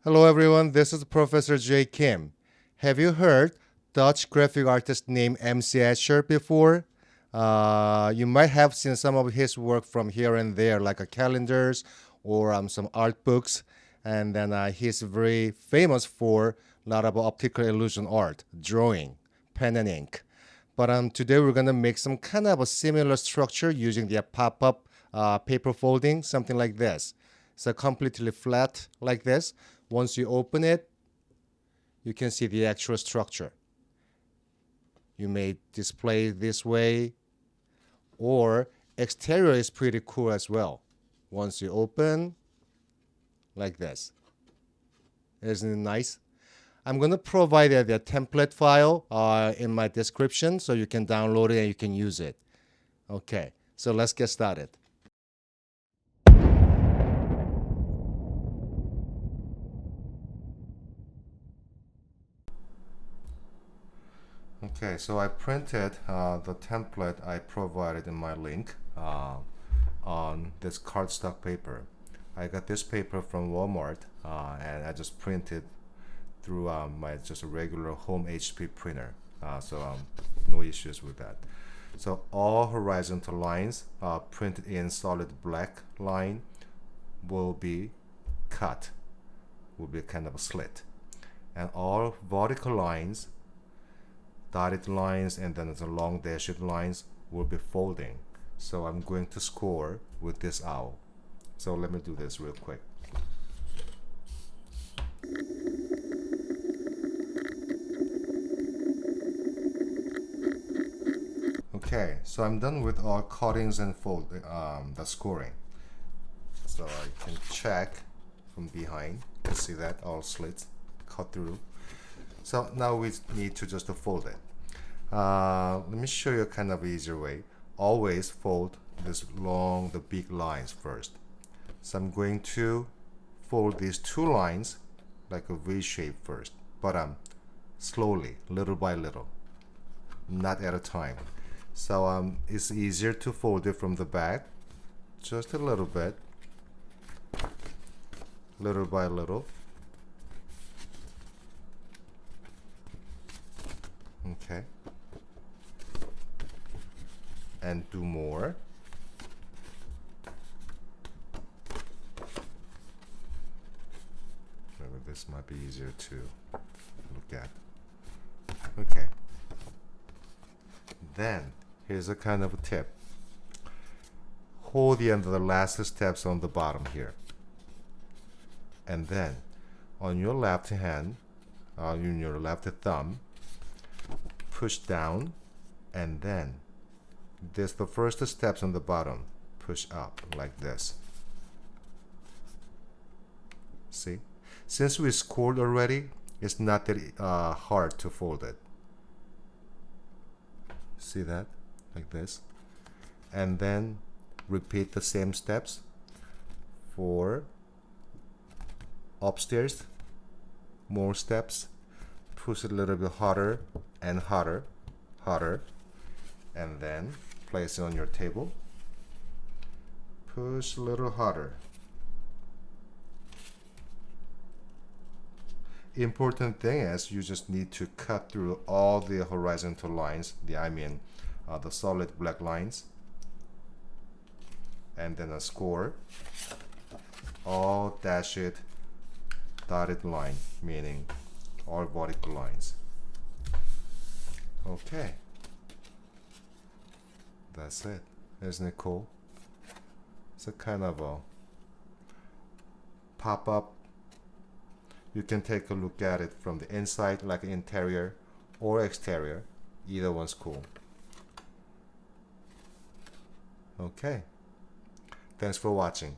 Hello everyone, this is Professor J. Kim. Have you heard Dutch graphic artist named M.C.Escher before? You might have seen some of his work from here and there, like calendars or some art books. And then he's very famous for a lot of optical illusion art, drawing, pen and ink. But today we're gonna make some kind of a similar structure using the pop-up paper folding, something like this. So completely flat like this. Once you open it, you can see the actual structure. You may display it this way, or exterior is pretty cool as well. Once you open, like this. Isn't it nice? I'm going to provide the template file in my description so you can download it and you can use it. Okay, so let's get started. Okay, so I printed the template I provided in my link on this cardstock paper. I got this paper from Walmart and I just printed through my just a regular home HP printer. So no issues with that. So all horizontal lines printed in solid black line will be cut, will be kind of a slit. And all vertical lines, dotted lines, and then the long dashed lines will be folding. So I'm going to score with this owl. So let me do this real quick. Okay, so I'm done with all cuttings and fold the scoring. So I can check from behind. You see that all slits cut through. So now we need to just fold it. Let me show you a kind of easier way. Always fold the big lines first. So I'm going to fold these two lines like a V shape first, but slowly, little by little, not at a time. So it's easier to fold it from the back, just a little bit, little by little. Okay. And do more. Maybe this might be easier to look at. Okay. Then here's a kind of a tip. Hold the end of the last steps on the bottom here. And then on your left hand, on your left thumb, push down, and then this the first steps on the bottom, push up like this. See, since we scored already, it's not that hard to fold it. See that, like this, and then repeat the same steps for upstairs. More steps, push it a little bit harder and harder, and then place it on your table. Push a little harder. Important thing is you just need to cut through all the horizontal lines, the solid black lines, and then a score all dashed dotted line, meaning all vertical lines. Okay, that's it. Isn't it cool? It's a kind of a pop-up. You can take a look at it from the inside, like interior or exterior. Either one's cool. Okay, thanks for watching.